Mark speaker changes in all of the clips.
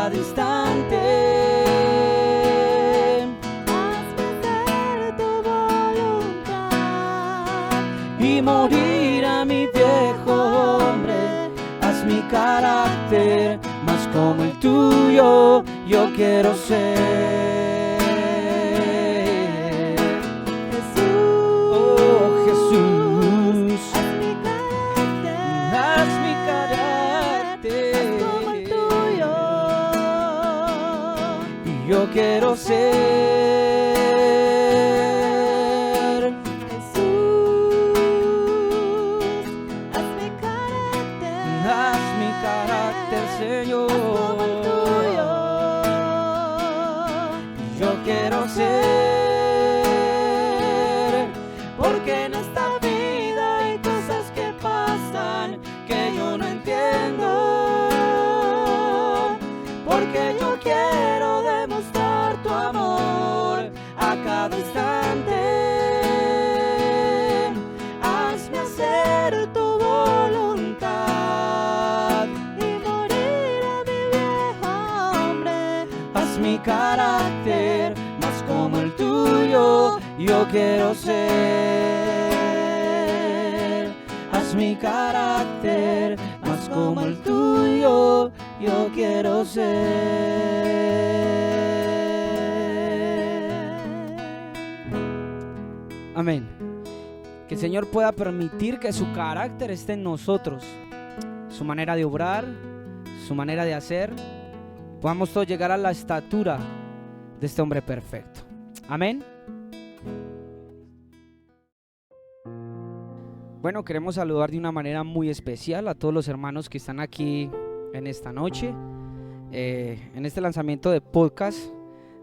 Speaker 1: cada instante.
Speaker 2: Hazme hacer tu voluntad
Speaker 1: Y morir a mi viejo hombre. Haz mi carácter más como el tuyo, yo quiero ser.
Speaker 2: Jesús.
Speaker 1: Oh Jesús,
Speaker 2: Haz mi carácter
Speaker 1: haz mi carácter
Speaker 2: como el tuyo.
Speaker 1: y yo quiero ser.
Speaker 2: Jesús, haz mi carácter.
Speaker 1: Haz mi carácter, Señor.
Speaker 2: Haz como el tuyo.
Speaker 1: Yo quiero ser, porque en esta vida hay cosas que pasan que yo no entiendo, porque yo quiero demostrar tu amor a cada instante. Hazme hacer tu voluntad
Speaker 2: Y morir a mi viejo hombre.
Speaker 1: haz mi carácter más como el tuyo, yo quiero ser. Haz mi carácter más como el tuyo, yo quiero ser. Amén. Que el Señor pueda permitir que su carácter esté en nosotros, su manera de obrar, su manera de hacer. Podamos todos llegar a la estatura de este hombre perfecto. Amén. Bueno, queremos saludar de una manera muy especial a todos los hermanos que están aquí en esta noche, en este lanzamiento de podcast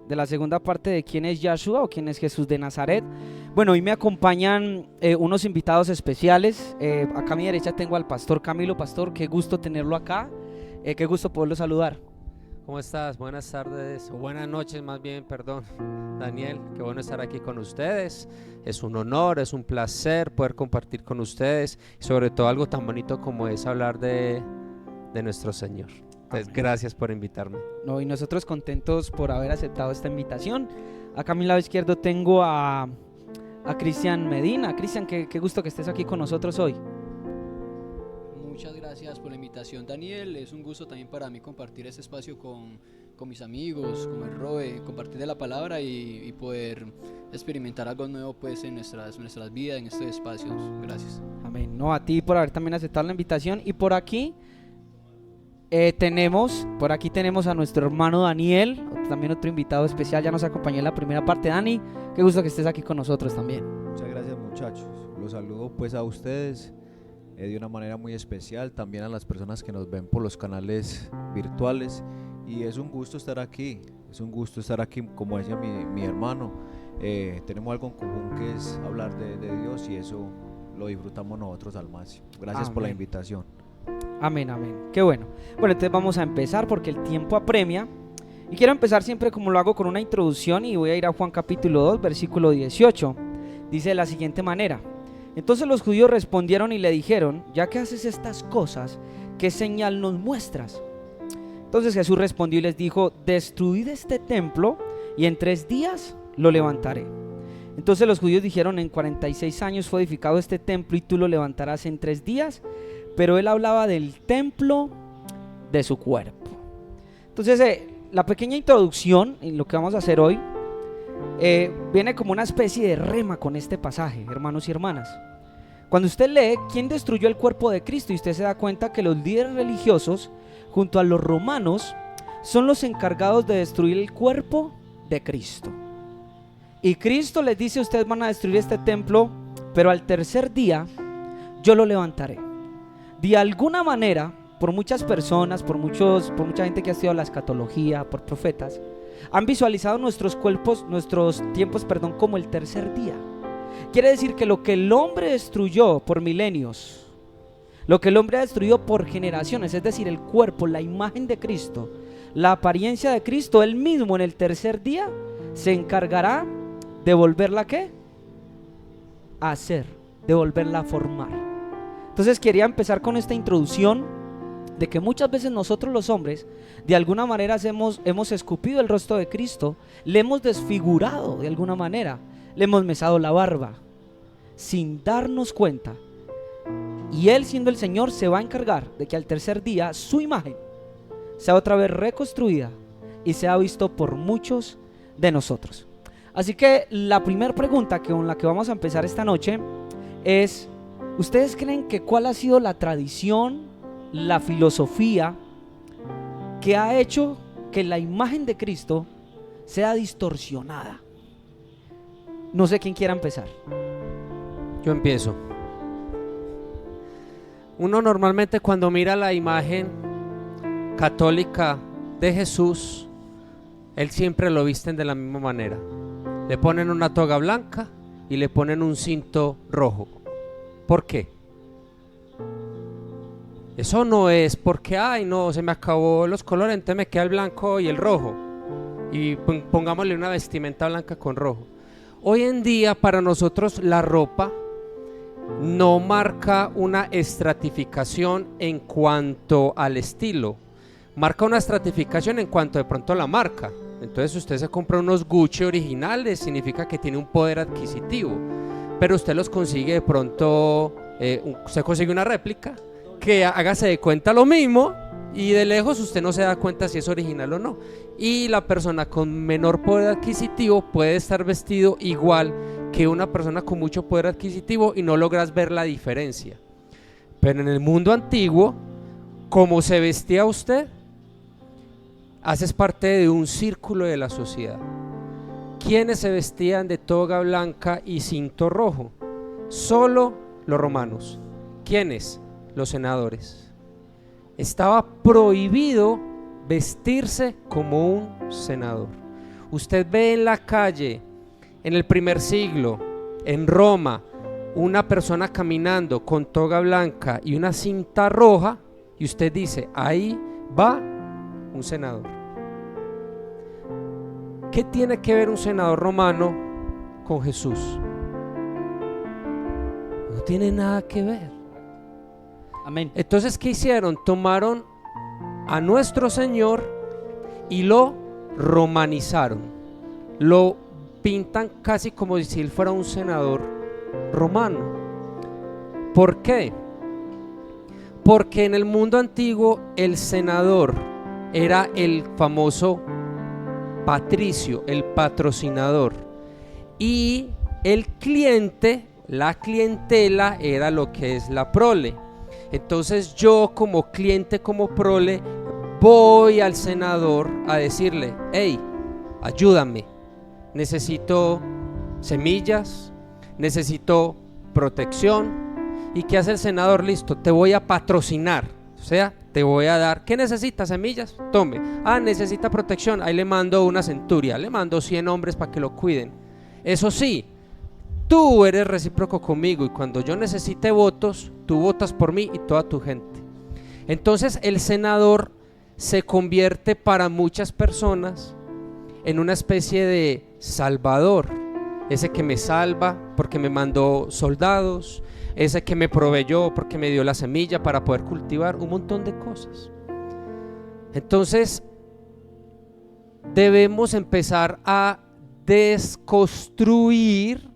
Speaker 1: de la segunda parte de ¿Quién es Yahshua o quién es Jesús de Nazaret? Bueno, hoy me acompañan unos invitados especiales. Acá a mi derecha tengo al pastor Camilo. Pastor, qué gusto tenerlo acá, qué gusto poderlo saludar.
Speaker 3: ¿Cómo estás? Buenas tardes, o buenas noches más bien, perdón, Daniel, qué bueno estar aquí con ustedes. Es un honor, es un placer poder compartir con ustedes y sobre todo algo tan bonito como es hablar de nuestro Señor. Entonces, gracias por invitarme.
Speaker 1: No, y nosotros contentos por haber aceptado esta invitación. Acá a mi lado izquierdo tengo a Cristian Medina. Cristian, qué gusto que estés aquí con nosotros hoy.
Speaker 4: Muchas gracias por la invitación, Daniel. Es un gusto también para mí compartir este espacio con mis amigos, con el Roe, compartir de la palabra y poder experimentar algo nuevo pues en nuestras vidas, en estos espacios. Gracias.
Speaker 1: Amén. No, a ti por haber también aceptado la invitación. Y por aquí tenemos a nuestro hermano Daniel, también otro invitado especial. Ya nos acompañó en la primera parte. Dani, qué gusto que estés aquí con nosotros también.
Speaker 5: Muchas gracias, muchachos. Los saludo pues a ustedes de una manera muy especial, también a las personas que nos ven por los canales virtuales, y es un gusto estar aquí, como decía mi hermano. Tenemos algo en común que es hablar de Dios, y eso lo disfrutamos nosotros al máximo. Gracias
Speaker 1: Amén.
Speaker 5: por la invitación.
Speaker 1: Amén, amén. Qué bueno. Bueno, entonces vamos a empezar porque el tiempo apremia. Y quiero empezar siempre como lo hago con una introducción, y voy a ir a Juan capítulo 2, versículo 18. Dice de la siguiente manera: entonces los judíos respondieron y le dijeron: ya que haces estas cosas, ¿qué señal nos muestras? Entonces Jesús respondió y les dijo: destruid este templo y en 3 días lo levantaré. Entonces los judíos dijeron: en 46 años fue edificado este templo y tú lo levantarás en 3 días. Pero él hablaba del templo de su cuerpo. Entonces la pequeña introducción en lo que vamos a hacer hoy viene como una especie de rema con este pasaje, hermanos y hermanas. Cuando usted lee quién destruyó el cuerpo de Cristo, y usted se da cuenta que los líderes religiosos junto a los romanos son los encargados de destruir el cuerpo de Cristo. Y Cristo les dice: ustedes van a destruir este templo, pero al tercer día yo lo levantaré. De alguna manera, por muchas personas, por mucha gente que ha estudiado la escatología, por profetas, han visualizado nuestros tiempos, como el tercer día. Quiere decir que lo que el hombre destruyó por milenios, lo que el hombre ha destruido por generaciones, es decir, el cuerpo, la imagen de Cristo, la apariencia de Cristo, él mismo en el tercer día se encargará de volverla a hacer, de volverla a formar. Entonces quería empezar con esta introducción de que muchas veces nosotros los hombres de alguna manera hemos escupido el rostro de Cristo, le hemos desfigurado de alguna manera, le hemos mesado la barba sin darnos cuenta, y Él, siendo el Señor, se va a encargar de que al tercer día su imagen sea otra vez reconstruida y sea visto por muchos de nosotros. Así que la primera pregunta con la que vamos a empezar esta noche es: ¿ustedes creen que cuál ha sido la tradición, la filosofía que ha hecho que la imagen de Cristo sea distorsionada? No sé quién quiera empezar.
Speaker 3: Yo empiezo. Uno normalmente cuando mira la imagen católica de Jesús, Él siempre lo visten de la misma manera. Le ponen una toga blanca y le ponen un cinto rojo. ¿Por qué? Eso no es porque, ay no, se me acabó los colores, entonces me queda el blanco y el rojo, y pongámosle una vestimenta blanca con rojo. Hoy en día para nosotros la ropa no marca una estratificación en cuanto al estilo, marca una estratificación en cuanto de pronto a la marca. Entonces usted se compra unos Gucci originales, significa que tiene un poder adquisitivo, pero usted los consigue de pronto, usted consigue una réplica que hágase de cuenta lo mismo, y de lejos usted no se da cuenta si es original o no, y la persona con menor poder adquisitivo puede estar vestido igual que una persona con mucho poder adquisitivo y no logras ver la diferencia. Pero en el mundo antiguo, como se vestía usted, haces parte de un círculo de la sociedad. ¿Quiénes se vestían de toga blanca y cinto rojo? Solo los romanos. ¿Quiénes? Los senadores. Estaba prohibido vestirse como un senador. Usted ve en la calle, en el primer siglo, en Roma, una persona caminando con toga blanca y una cinta roja, y usted dice, ahí va un senador. ¿Qué tiene que ver un senador romano con Jesús? No tiene nada que ver.
Speaker 1: Amén.
Speaker 3: Entonces, ¿qué hicieron? Tomaron a nuestro Señor y lo romanizaron, lo pintan casi como si él fuera un senador romano. ¿Por qué? Porque en el mundo antiguo el senador era el famoso patricio, el patrocinador, y el cliente, la clientela, era lo que es la prole. Entonces yo como cliente, como prole, voy al senador a decirle, hey, ayúdame, necesito semillas, necesito protección. ¿Y qué hace el senador? Listo, te voy a patrocinar, o sea, te voy a dar, ¿qué necesita? Semillas, tome. Ah, necesita protección, ahí le mando una centuria, le mando 100 hombres para que lo cuiden. Eso sí, tú eres recíproco conmigo, y cuando yo necesite votos, tú votas por mí y toda tu gente. Entonces el senador se convierte para muchas personas en una especie de salvador, ese que me salva porque me mandó soldados, ese que me proveyó porque me dio la semilla para poder cultivar un montón de cosas. Entonces debemos empezar a desconstruir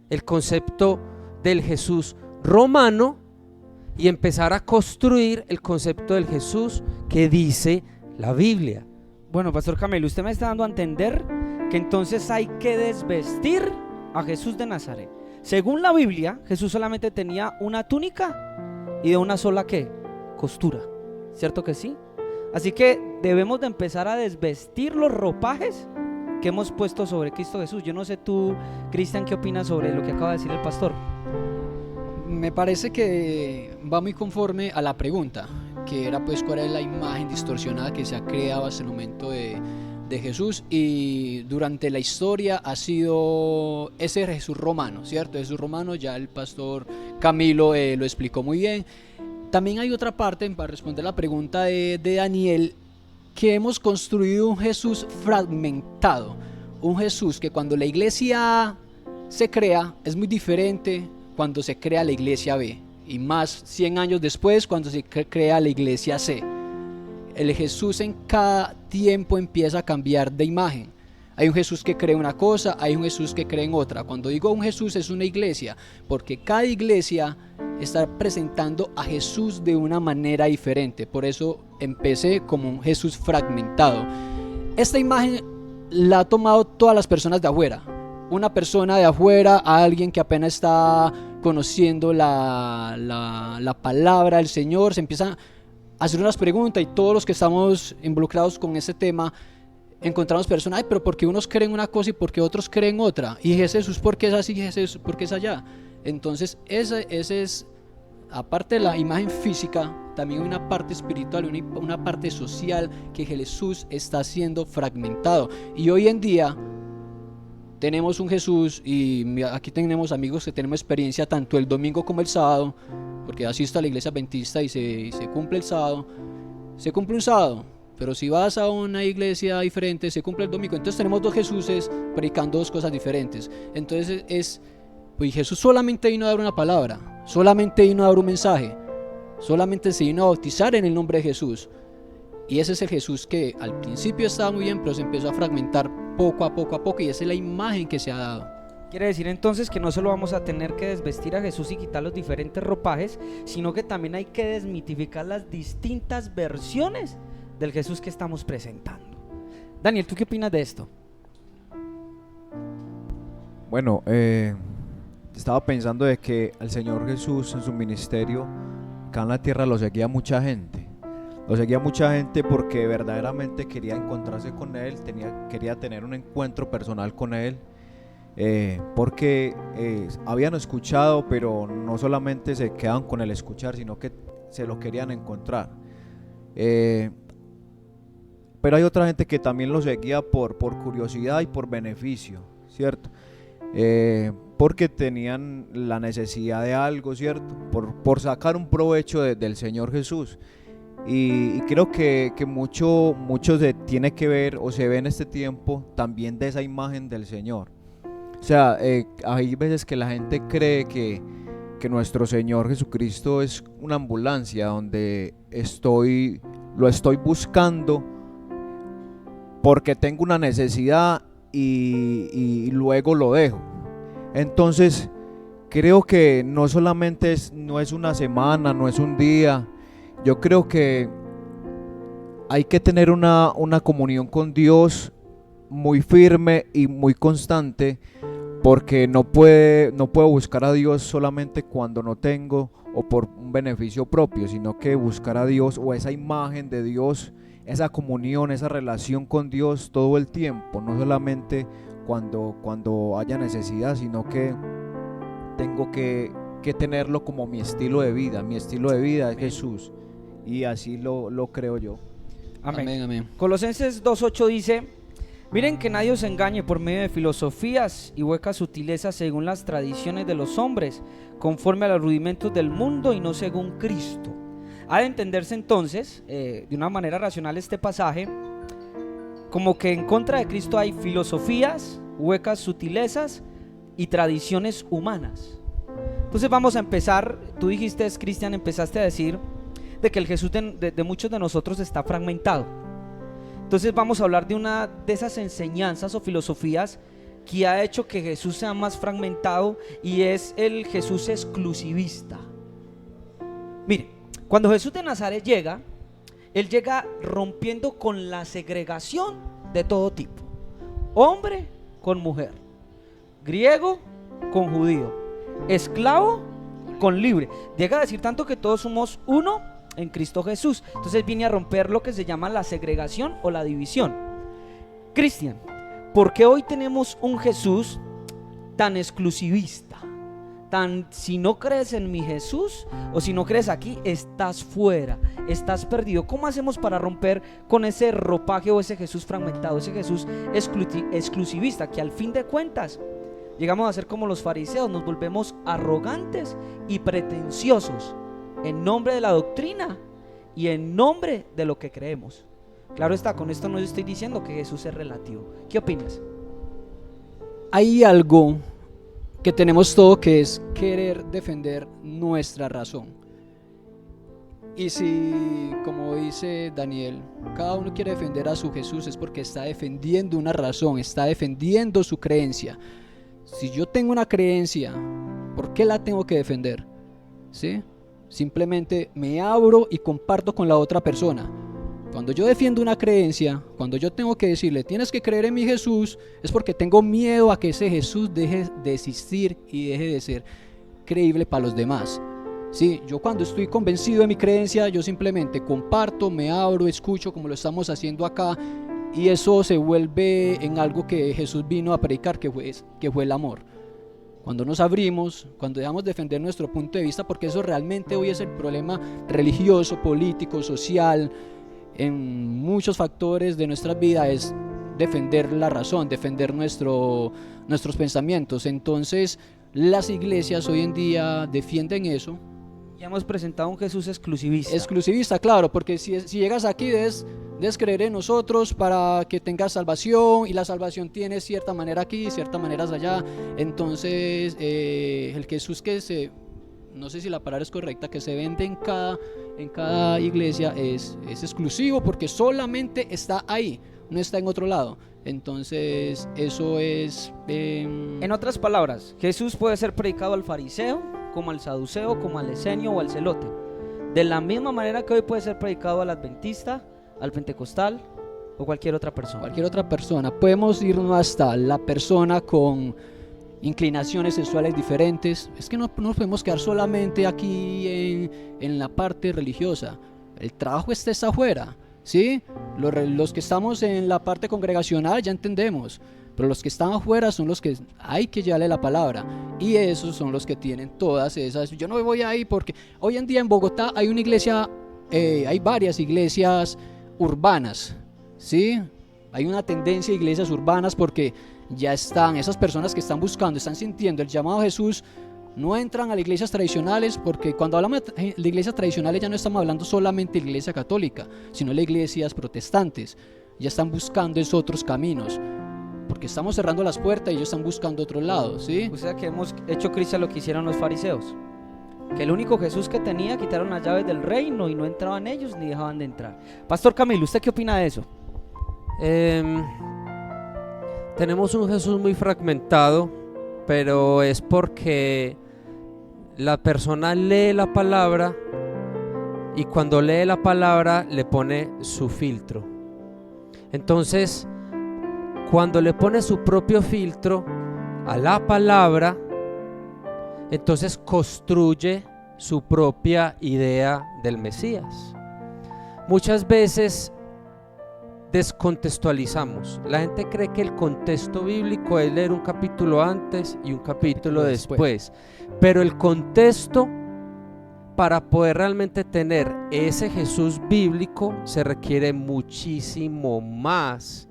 Speaker 3: el concepto del Jesús romano y empezar a construir el concepto del Jesús que dice la Biblia.
Speaker 1: Bueno, Pastor Camilo, usted me está dando a entender que entonces hay que desvestir a Jesús de Nazaret. Según la Biblia, Jesús solamente tenía una túnica y de una sola ¿qué? Costura, ¿cierto que sí? Así que debemos de empezar a desvestir los ropajes que hemos puesto sobre Cristo Jesús. Yo no sé tú, Cristian, ¿qué opinas sobre lo que acaba de decir el pastor?
Speaker 4: Me parece que va muy conforme a la pregunta, que era pues cuál es la imagen distorsionada que se ha creado hasta el momento de Jesús, y durante la historia ha sido ese Jesús romano, ¿cierto? Jesús romano, ya el pastor Camilo lo explicó muy bien. También hay otra parte, para responder la pregunta de Daniel, que hemos construido un Jesús fragmentado, un Jesús que cuando la iglesia se crea es muy diferente cuando se crea la iglesia B, y más 100 años después cuando se crea la iglesia C. el Jesús en cada tiempo empieza a cambiar de imagen. Hay un Jesús que cree una cosa, hay un Jesús que cree en otra. Cuando digo un Jesús es una iglesia, porque cada iglesia está presentando a Jesús de una manera diferente. Por eso empecé como un Jesús fragmentado. Esta imagen la ha tomado todas las personas de afuera. Una persona de afuera, a alguien que apenas está conociendo la palabra del Señor, se empieza a hacer unas preguntas, y todos los que estamos involucrados con ese tema encontramos personas, ay, pero ¿por qué unos creen una cosa y por qué otros creen otra? Y Jesús, ¿por qué es así? Jesús, ¿por qué es allá? Entonces ese es, aparte de la imagen física, también hay una parte espiritual, una parte social que Jesús está siendo fragmentado. Y hoy en día tenemos un Jesús, y aquí tenemos amigos que tenemos experiencia tanto el domingo como el sábado, porque asisto a la iglesia adventista y se cumple el sábado, se cumple un sábado. Pero si vas a una iglesia diferente, se cumple el domingo. Entonces tenemos dos Jesuses predicando dos cosas diferentes. Entonces pues Jesús solamente vino a dar una palabra, solamente vino a dar un mensaje, solamente se vino a bautizar en el nombre de Jesús. Y ese es el Jesús que al principio estaba muy bien, pero se empezó a fragmentar poco a poco, y esa es la imagen que se ha dado.
Speaker 1: Quiere decir entonces que no solo vamos a tener que desvestir a Jesús y quitar los diferentes ropajes, sino que también hay que desmitificar las distintas versiones del Jesús que estamos presentando. Daniel, ¿tú qué opinas de esto?
Speaker 5: Bueno, estaba pensando de que al Señor Jesús en su ministerio acá en la tierra lo seguía mucha gente. Lo seguía mucha gente porque verdaderamente quería encontrarse con Él, quería tener un encuentro personal con Él, porque habían escuchado, pero no solamente se quedaban con el escuchar, sino que se lo querían encontrar. Pero hay otra gente que también lo seguía por curiosidad y por beneficio, ¿cierto? Porque tenían la necesidad de algo, ¿cierto? Por sacar un provecho del Señor Jesús. Y creo que mucho tiene que ver, o se ve en este tiempo, también de esa imagen del Señor. O sea, hay veces que la gente cree que nuestro Señor Jesucristo es una ambulancia donde lo estoy buscando porque tengo una necesidad y luego lo dejo. Entonces creo que no solamente no es una semana, no es un día. Yo creo que hay que tener una comunión con Dios muy firme y muy constante, porque no puedo buscar a Dios solamente cuando no tengo o por un beneficio propio, sino que buscar a Dios, o esa imagen de Dios, esa comunión, esa relación con Dios todo el tiempo, no solamente cuando haya necesidad, sino que tengo que tenerlo como mi estilo de vida. Mi estilo de vida es Jesús, y así lo creo yo.
Speaker 1: Amén.
Speaker 4: Amén, amén.
Speaker 1: Colosenses 2:8 dice: miren que nadie os engañe por medio de filosofías y huecas sutilezas según las tradiciones de los hombres, conforme a los rudimentos del mundo y no según Cristo. Ha de entenderse entonces, de una manera racional, este pasaje como que en contra de Cristo hay filosofías, huecas sutilezas y tradiciones humanas. Entonces vamos a empezar. Tú dijiste, Cristian, empezaste a decir de que el Jesús de muchos de nosotros está fragmentado. Entonces vamos a hablar de una de esas enseñanzas o filosofías que ha hecho que Jesús sea más fragmentado, y es el Jesús exclusivista. Mire, cuando Jesús de Nazaret llega, Él llega rompiendo con la segregación de todo tipo: hombre con mujer, griego con judío, esclavo con libre. Llega a decir tanto que todos somos uno en Cristo Jesús. Entonces viene a romper lo que se llama la segregación o la división. Cristian, ¿por qué hoy tenemos un Jesús tan exclusivista? Si no crees en mi Jesús, o si no crees aquí, estás fuera, estás perdido. ¿Cómo hacemos para romper con ese ropaje o ese Jesús fragmentado, ese Jesús exclusivista, que al fin de cuentas llegamos a ser como los fariseos? Nos volvemos arrogantes y pretenciosos en nombre de la doctrina y en nombre de lo que creemos. Claro está, con esto no estoy diciendo que Jesús es relativo. ¿Qué opinas?
Speaker 4: Hay algo que tenemos todo, que es querer defender nuestra razón. Y si, como dice Daniel, cada uno quiere defender a su Jesús, es porque está defendiendo una razón, está defendiendo su creencia. Si yo tengo una creencia, ¿por qué la tengo que defender? ¿Sí? Simplemente me abro y comparto con la otra persona. Cuando yo defiendo una creencia, cuando yo tengo que decirle, tienes que creer en mi Jesús, es porque tengo miedo a que ese Jesús deje de existir y deje de ser creíble para los demás. Sí, yo cuando estoy convencido de mi creencia, yo simplemente comparto, me abro, escucho como lo estamos haciendo acá, y eso se vuelve en algo que Jesús vino a predicar, que fue el amor. Cuando nos abrimos, cuando dejamos defender nuestro punto de vista, porque eso realmente hoy es el problema religioso, político, social, en muchos factores de nuestra vida, es defender la razón, defender nuestros pensamientos. Entonces las iglesias hoy en día defienden eso.
Speaker 1: Ya hemos presentado un Jesús exclusivista.
Speaker 4: Exclusivista, claro, porque si llegas aquí debes creer en nosotros para que tengas salvación, y la salvación tiene cierta manera aquí, cierta manera allá. Entonces el Jesús no sé si la palabra es correcta, que se vende en cada iglesia es exclusivo, porque solamente está ahí, no está en otro lado. Entonces eso es...
Speaker 1: En otras palabras, Jesús puede ser predicado al fariseo, como al saduceo, como al esenio o al celote, de la misma manera que hoy puede ser predicado al adventista, al pentecostal o cualquier otra persona.
Speaker 4: Cualquier otra persona. Podemos irnos hasta la persona con inclinaciones sexuales diferentes. Es que no nos podemos quedar solamente aquí en la parte religiosa. El trabajo está afuera, ¿sí? Los que estamos en la parte congregacional ya entendemos, pero los que están afuera son los que hay que llevarle la palabra, y esos son los que tienen todas esas. Yo no voy ahí porque hoy en día en Bogotá hay una iglesia, hay varias iglesias urbanas, ¿sí? Hay una tendencia a iglesias urbanas porque ya están esas personas que están buscando, están sintiendo el llamado a Jesús, no entran a las iglesias tradicionales, porque cuando hablamos de iglesias tradicionales ya no estamos hablando solamente de la iglesia católica, sino de iglesias protestantes. Ya están buscando esos otros caminos, porque estamos cerrando las puertas y ellos están buscando otro lado, ¿sí?
Speaker 1: O sea que hemos hecho Cristo lo que hicieron los fariseos, que el único Jesús que tenía, quitaron las llaves del reino y no entraban ellos ni dejaban de entrar. Pastor Camilo, ¿usted qué opina de eso?
Speaker 3: Tenemos un Jesús muy fragmentado, pero es porque la persona lee la palabra y cuando lee la palabra le pone su filtro. Entonces, cuando le pone su propio filtro a la palabra, entonces construye su propia idea del Mesías. Muchas veces descontextualizamos. La gente cree que el contexto bíblico es leer un capítulo antes y un capítulo después. Pero el contexto, para poder realmente tener ese Jesús bíblico, se requiere muchísimo más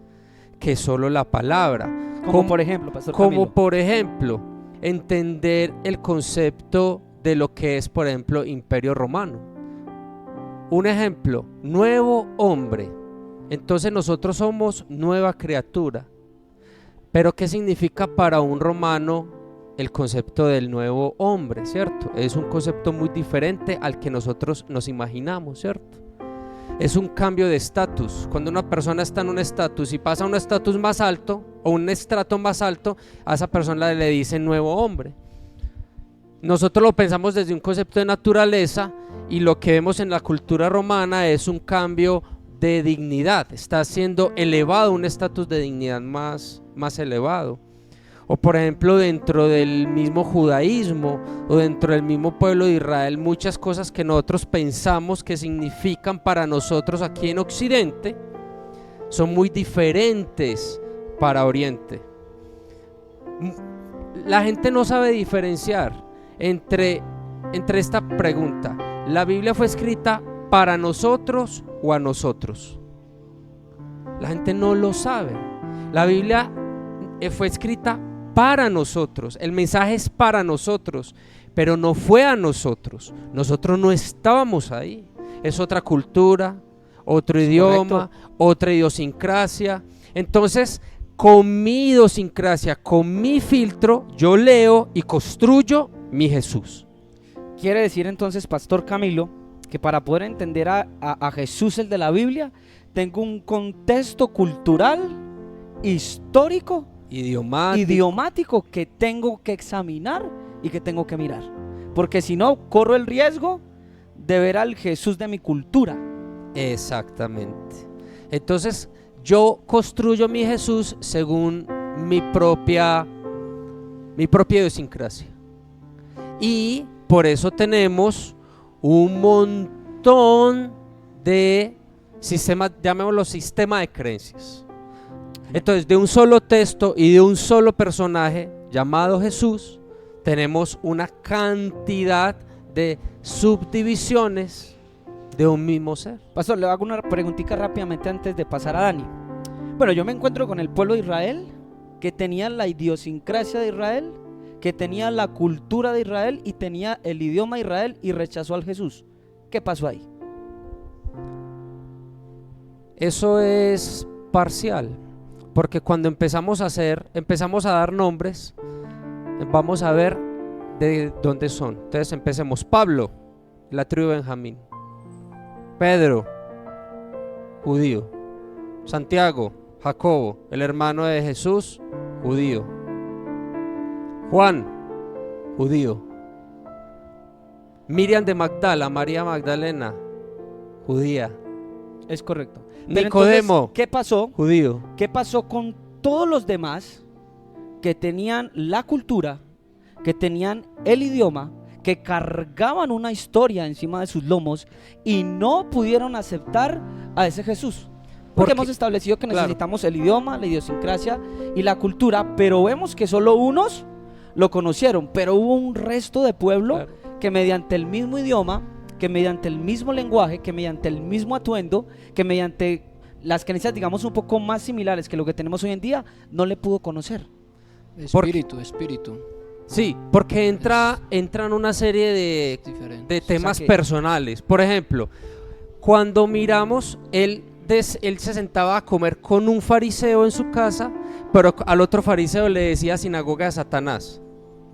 Speaker 3: que solo la palabra.
Speaker 1: Como por ejemplo, Pastor Camilo.
Speaker 3: Como por ejemplo, entender el concepto de lo que es, por ejemplo, Imperio Romano. Un ejemplo, nuevo hombre. Entonces nosotros somos nueva criatura. Pero ¿qué significa para un romano el concepto del nuevo hombre, cierto? Es un concepto muy diferente al que nosotros nos imaginamos, ¿cierto? Es un cambio de estatus. Cuando una persona está en un estatus y pasa a un estatus más alto o un estrato más alto, a esa persona le dicen nuevo hombre. Nosotros lo pensamos desde un concepto de naturaleza, y lo que vemos en la cultura romana es un cambio de dignidad. Está siendo elevado, un estatus de dignidad más elevado. O por ejemplo, dentro del mismo judaísmo o dentro del mismo pueblo de Israel, muchas cosas que nosotros pensamos que significan para nosotros aquí en Occidente son muy diferentes para Oriente. La gente no sabe diferenciar entre esta pregunta: ¿la Biblia fue escrita para nosotros o a nosotros? La gente no lo sabe. La Biblia fue escrita para nosotros, el mensaje es para nosotros, pero no fue a nosotros. Nosotros no estábamos ahí. Es otra cultura, otro idioma, otra idiosincrasia. Entonces, con mi idiosincrasia, con mi filtro, yo leo y construyo mi Jesús.
Speaker 1: Quiere decir entonces, Pastor Camilo, que para poder entender a Jesús, el de la Biblia, tengo un contexto cultural, histórico, idiomático que tengo que examinar y que tengo que mirar, porque si no corro el riesgo de ver al Jesús de mi cultura.
Speaker 3: Exactamente. Entonces yo construyo mi Jesús según mi propia idiosincrasia, y por eso tenemos un montón de sistemas, llamémoslo sistema de creencias. Entonces, de un solo texto y de un solo personaje llamado Jesús, tenemos una cantidad de subdivisiones de un mismo ser.
Speaker 1: Pastor, le hago una preguntita rápidamente antes de pasar a Dani. Bueno, yo me encuentro con el pueblo de Israel, que tenía la idiosincrasia de Israel, que tenía la cultura de Israel y tenía el idioma de Israel, y rechazó al Jesús. ¿Qué pasó ahí?
Speaker 3: Eso es parcial, porque cuando empezamos a dar nombres, vamos a ver de dónde son. Entonces empecemos. Pablo, la tribu de Benjamín. Pedro, judío. Santiago, Jacobo, el hermano de Jesús, judío. Juan, judío. Miriam de Magdala, María Magdalena, judía.
Speaker 1: Es correcto. Pero
Speaker 3: Nicodemo,
Speaker 1: entonces, ¿qué pasó?
Speaker 3: judío.
Speaker 1: ¿Qué pasó con todos los demás que tenían la cultura, que tenían el idioma, que cargaban una historia encima de sus lomos y no pudieron aceptar a ese Jesús? Porque hemos establecido que necesitamos el idioma, la idiosincrasia y la cultura, pero vemos que solo unos lo conocieron, pero hubo un resto de pueblo que mediante el mismo idioma, que mediante el mismo lenguaje, que mediante el mismo atuendo, que mediante las creencias, digamos, un poco más similares que lo que tenemos hoy en día, no le pudo conocer.
Speaker 4: Espíritu.
Speaker 3: Sí, porque entran una serie de temas personales. Por ejemplo, cuando miramos, él se sentaba a comer con un fariseo en su casa, pero al otro fariseo le decía sinagoga de Satanás.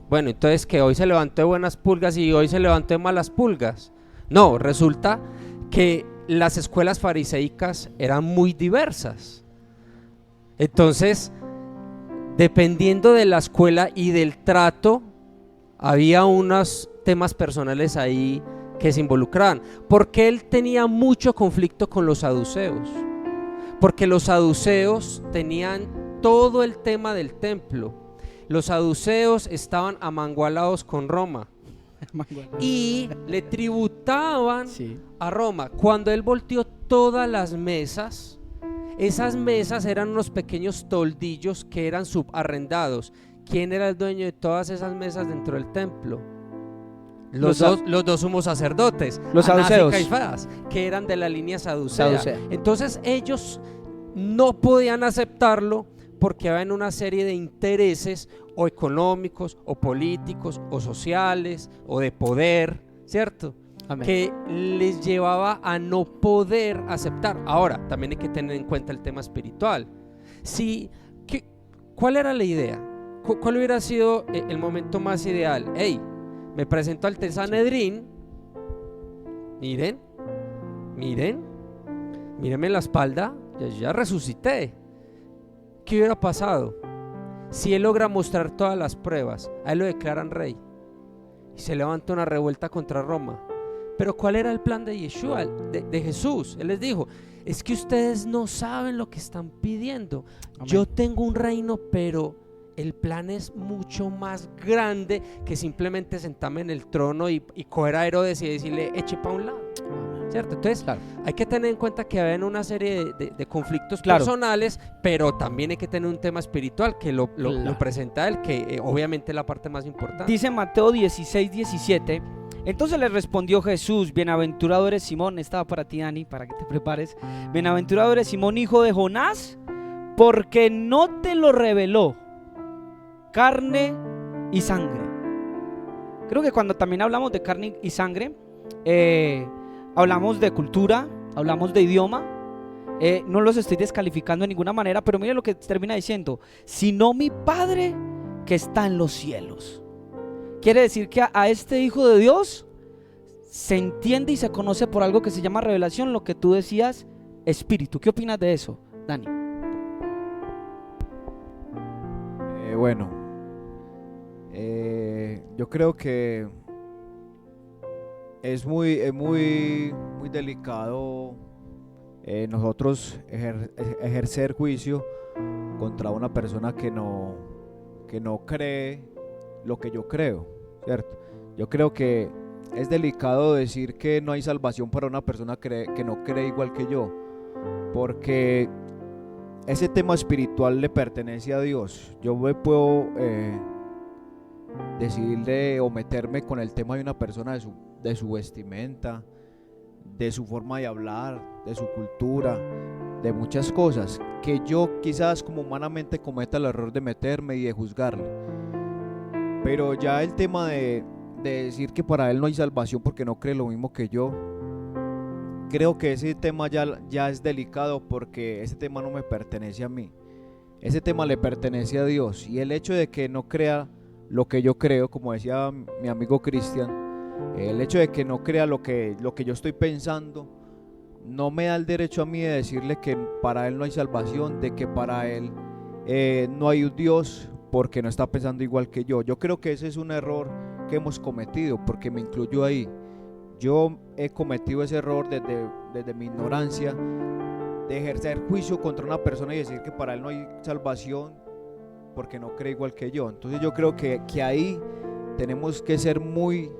Speaker 3: Bueno, entonces que hoy se levantó de buenas pulgas y hoy se levantó de malas pulgas. No, resulta que las escuelas fariseicas eran muy diversas. Entonces, dependiendo de la escuela y del trato, había unos temas personales ahí que se involucraban. Porque él tenía mucho conflicto con los saduceos, porque los saduceos tenían todo el tema del templo. Los saduceos estaban amangualados con Roma y le tributaban a Roma. Cuando él volteó todas las mesas, esas mesas eran unos pequeños toldillos que eran subarrendados. ¿Quién era el dueño de todas esas mesas dentro del templo? Los dos sumos sacerdotes,
Speaker 1: los
Speaker 3: Anás
Speaker 1: saduceos,
Speaker 3: y Caifás, que eran de la línea saducea. Entonces ellos no podían aceptarlo porque había una serie de intereses o económicos o políticos o sociales o de poder, ¿cierto? Amén. Que les llevaba a no poder aceptar. Ahora, también hay que tener en cuenta el tema espiritual. ¿Cuál era la idea? ¿Cuál hubiera sido el momento más ideal? Hey, me presento al Sanedrín, mírenme la espalda, ya resucité. ¿Qué hubiera pasado? Si él logra mostrar todas las pruebas, a él lo declaran rey y se levanta una revuelta contra Roma. Pero ¿cuál era el plan de Yeshua, de Jesús? Él les dijo, es que ustedes no saben lo que están pidiendo. Amén. Yo tengo un reino, pero el plan es mucho más grande que simplemente sentarme en el trono y coger a Herodes y decirle eche para un lado, ¿cierto? Entonces hay que tener en cuenta que hay una serie de conflictos personales, pero también hay que tener un tema espiritual que lo presenta él, que obviamente es la parte más importante.
Speaker 1: Dice Mateo 16:17. Entonces le respondió Jesús: bienaventurado eres Simón. Estaba para ti, Dani, para que te prepares. Bienaventurado eres Simón, hijo de Jonás, porque no te lo reveló carne y sangre. Creo que cuando también hablamos de carne y sangre, hablamos de cultura, hablamos de idioma. No los estoy descalificando de ninguna manera, pero mire lo que termina diciendo: sino mi Padre que está en los cielos. Quiere decir que a este Hijo de Dios se entiende y se conoce por algo que se llama revelación, lo que tú decías, espíritu. ¿Qué opinas de eso, Dani?
Speaker 5: Bueno, yo creo que es muy delicado nosotros ejercer juicio contra una persona que no cree lo que yo creo, ¿cierto? Yo creo que es delicado decir que no hay salvación para una persona que no cree igual que yo, porque ese tema espiritual le pertenece a Dios. Yo me puedo decidirle o meterme con el tema de una persona, de su vestimenta, de su forma de hablar, de su cultura, de muchas cosas que yo quizás como humanamente cometa el error de meterme y de juzgarle. Pero ya el tema de decir que para él no hay salvación porque no cree lo mismo que yo, creo que ese tema ya es delicado, porque ese tema no me pertenece a mí, ese tema le pertenece a Dios. Y el hecho de que no crea lo que yo creo, como decía mi amigo Cristian, el hecho de que no crea lo que yo estoy pensando, no me da el derecho a mí de decirle que para él no hay salvación, de que para él no hay un Dios porque no está pensando igual que yo. Yo creo que ese es un error que hemos cometido, porque me incluyo ahí. Yo he cometido ese error desde mi ignorancia, de ejercer juicio contra una persona y decir que para él no hay salvación porque no cree igual que yo. Entonces yo creo que ahí tenemos que ser muy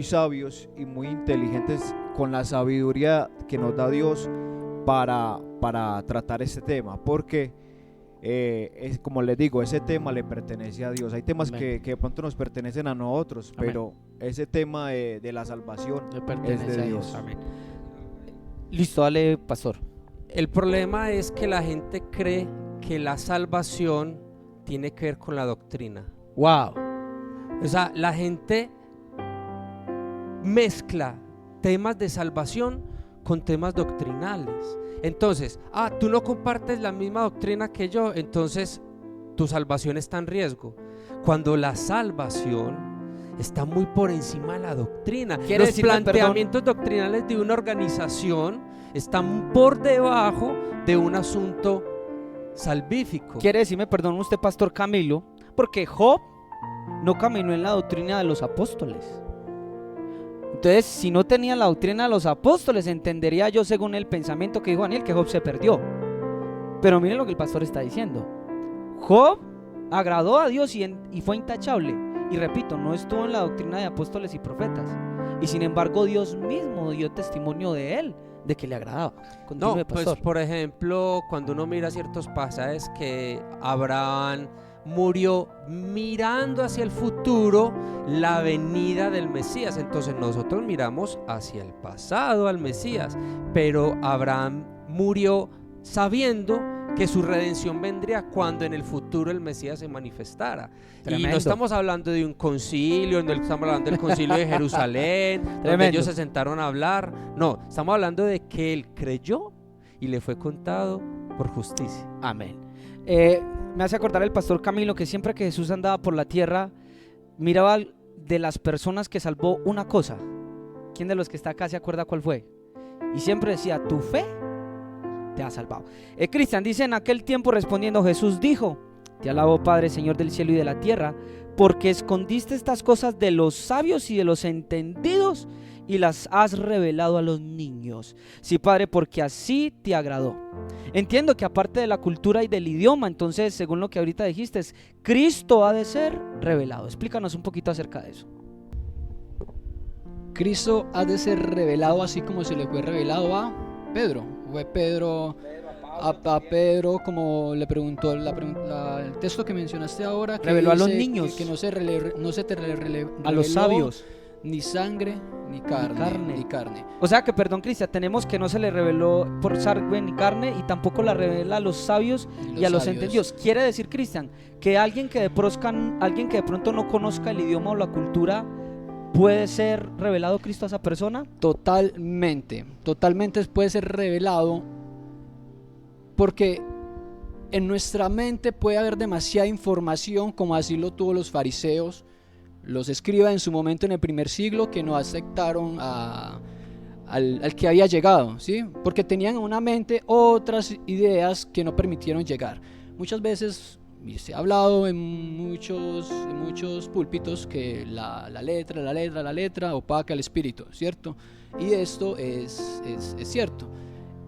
Speaker 5: sabios y muy inteligentes con la sabiduría que nos da Dios para tratar este tema, porque es, como les digo, ese tema le pertenece a Dios. Hay temas que de pronto nos pertenecen a nosotros, amén, pero ese tema de la salvación le pertenece es de Dios.
Speaker 1: Amén. Listo, dale, pastor.
Speaker 3: El problema es que la gente cree que la salvación tiene que ver con la doctrina.
Speaker 1: Wow.
Speaker 3: O sea, la gente mezcla temas de salvación con temas doctrinales. Entonces, tú no compartes la misma doctrina que yo, entonces tu salvación está en riesgo. Cuando la salvación está muy por encima de la doctrina. Los planteamientos doctrinales de una organización están por debajo de un asunto salvífico.
Speaker 1: Quiere decirme, perdón usted, pastor Camilo, porque Job no caminó en la doctrina de los apóstoles. Entonces, si no tenía la doctrina de los apóstoles, entendería yo, según el pensamiento que dijo Daniel, que Job se perdió. Pero miren lo que el pastor está diciendo. Job agradó a Dios y fue intachable. Y repito, no estuvo en la doctrina de apóstoles y profetas. Y sin embargo, Dios mismo dio testimonio de él, de que le agradaba. Continúe,
Speaker 3: no,
Speaker 1: pastor.
Speaker 3: Pues por ejemplo, cuando uno mira ciertos pasajes que Abraham murió mirando hacia el futuro, la venida del Mesías. Entonces nosotros miramos hacia el pasado al Mesías, pero Abraham murió sabiendo que su redención vendría cuando en el futuro el Mesías se manifestara. Tremendo. Y no estamos hablando de un concilio, no estamos hablando del concilio de Jerusalén, donde ellos se sentaron a hablar. No, estamos hablando de que él creyó y le fue contado por justicia.
Speaker 1: Amén. Me hace acordar el pastor Camilo que siempre que Jesús andaba por la tierra, miraba de las personas que salvó una cosa. ¿Quién de los que está acá se acuerda cuál fue? Y siempre decía, tu fe te ha salvado. Cristian dice, en aquel tiempo respondiendo Jesús dijo, te alabo Padre, Señor del cielo y de la tierra, porque escondiste estas cosas de los sabios y de los entendidos y las has revelado a los niños. Sí, Padre, porque así te agradó. Entiendo que aparte de la cultura y del idioma, entonces, según lo que ahorita dijiste, Cristo ha de ser revelado. Explícanos un poquito acerca de eso.
Speaker 4: Cristo ha de ser revelado así como se le fue revelado a Pedro. Fue Pedro a Pedro, como le preguntó el texto que mencionaste ahora, que
Speaker 1: reveló a los niños,
Speaker 4: que no se te reveló
Speaker 1: a los sabios,
Speaker 4: ni sangre, ni carne.
Speaker 1: O sea que, perdón, Cristian, tenemos que no se le reveló por sangre ni carne, y tampoco la revela a los sabios y a los entendidos. Quiere decir, Cristian, que alguien que de pronto no conozca el idioma o la cultura, ¿puede ser revelado Cristo a esa persona?
Speaker 4: Totalmente puede ser revelado, porque en nuestra mente puede haber demasiada información, como así lo tuvo los fariseos, los escribas en su momento en el primer siglo que no aceptaron al que había llegado, ¿sí? Porque tenían en una mente otras ideas que no permitieron llegar. Muchas veces se ha hablado en muchos púlpitos que la letra opaca el espíritu, ¿cierto? Y esto es cierto.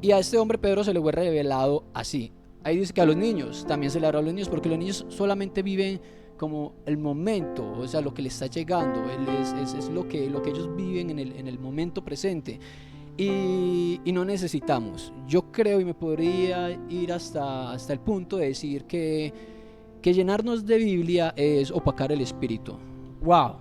Speaker 4: Y a este hombre Pedro se le fue revelado así. Ahí dice que a los niños también se le habló a los niños, porque los niños solamente viven como el momento, o sea, lo que les está llegando, es lo que ellos viven en el momento presente. Y no necesitamos, yo creo, y me podría ir hasta el punto de decir que llenarnos de Biblia es opacar el espíritu.
Speaker 1: Wow.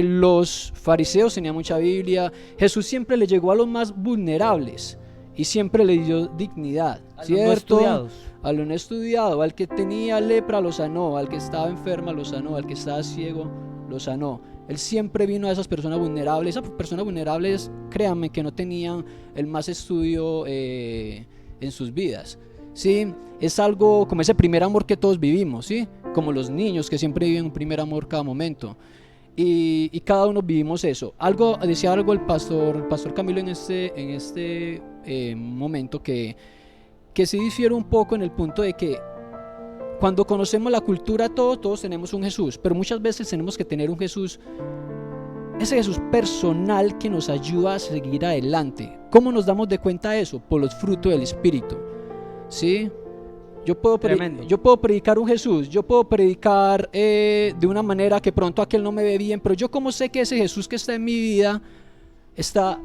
Speaker 4: Los fariseos tenían mucha Biblia. Jesús siempre le llegó a los más vulnerables y siempre le dio dignidad, ¿cierto? A los no estudiados, al que tenía lepra lo sanó, al que estaba enferma lo sanó, al que estaba ciego lo sanó. Él siempre vino a esas personas vulnerables. Esas personas vulnerables, créanme que no tenían el más estudio en sus vidas, ¿sí? Es algo como ese primer amor que todos vivimos, ¿sí? Como los niños que siempre viven un primer amor cada momento. Y cada uno vivimos eso. Decía algo el pastor Camilo en este momento que se difiere un poco en el punto de que cuando conocemos la cultura todos tenemos un Jesús, pero muchas veces tenemos que tener un Jesús, ese Jesús personal que nos ayuda a seguir adelante. ¿Cómo nos damos de cuenta de eso? Por los frutos del Espíritu, ¿sí? Yo puedo predicar un Jesús, yo puedo predicar de una manera que pronto aquel no me ve bien, pero yo como sé que ese Jesús que está en mi vida está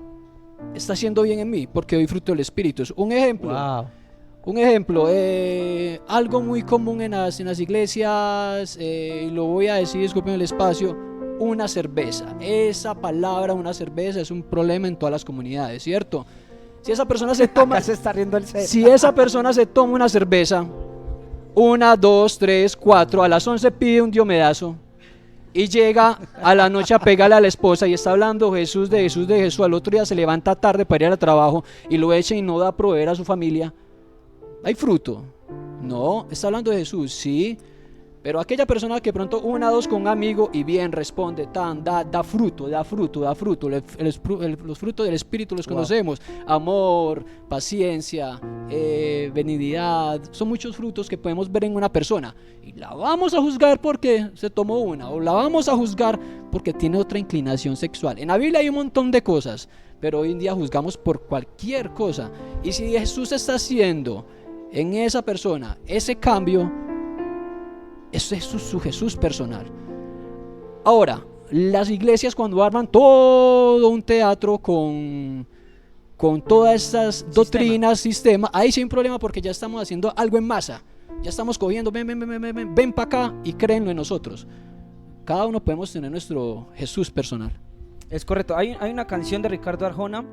Speaker 4: haciendo bien en mí, porque doy fruto del Espíritu. Un ejemplo.
Speaker 1: Wow.
Speaker 4: Un ejemplo, algo muy común en las iglesias, y lo voy a decir, disculpen el espacio, una cerveza. Esa palabra, una cerveza, es un problema en todas las comunidades, ¿cierto? Si esa persona se toma,
Speaker 1: se está riendo el set.
Speaker 4: si esa persona se toma una cerveza, 1, 2, 3, 4, a las 11 pide un diomedazo y llega a la noche a pegarle a la esposa y está hablando de Jesús, al otro día se levanta tarde para ir al trabajo y lo echa y no da a proveer a su familia. ¿Hay fruto? No, está hablando de Jesús, sí, pero aquella persona que pronto 1, 2 con un amigo y bien responde, da fruto. Los frutos del Espíritu los conocemos: amor, paciencia, benignidad. Son muchos frutos que podemos ver en una persona y la vamos a juzgar porque se tomó una, o la vamos a juzgar porque tiene otra inclinación sexual. En la Biblia hay un montón de cosas, pero hoy en día juzgamos por cualquier cosa. Y si Jesús está haciendo en esa persona ese cambio, ese es su Jesús personal. Ahora, las iglesias cuando arman todo un teatro con todas estas doctrinas, sistema, ahí sí hay un problema, porque ya estamos haciendo algo en masa. Ya estamos cogiendo, ven para acá y créenlo en nosotros. Cada uno podemos tener nuestro Jesús personal.
Speaker 1: Es correcto. Hay una canción de Ricardo Arjona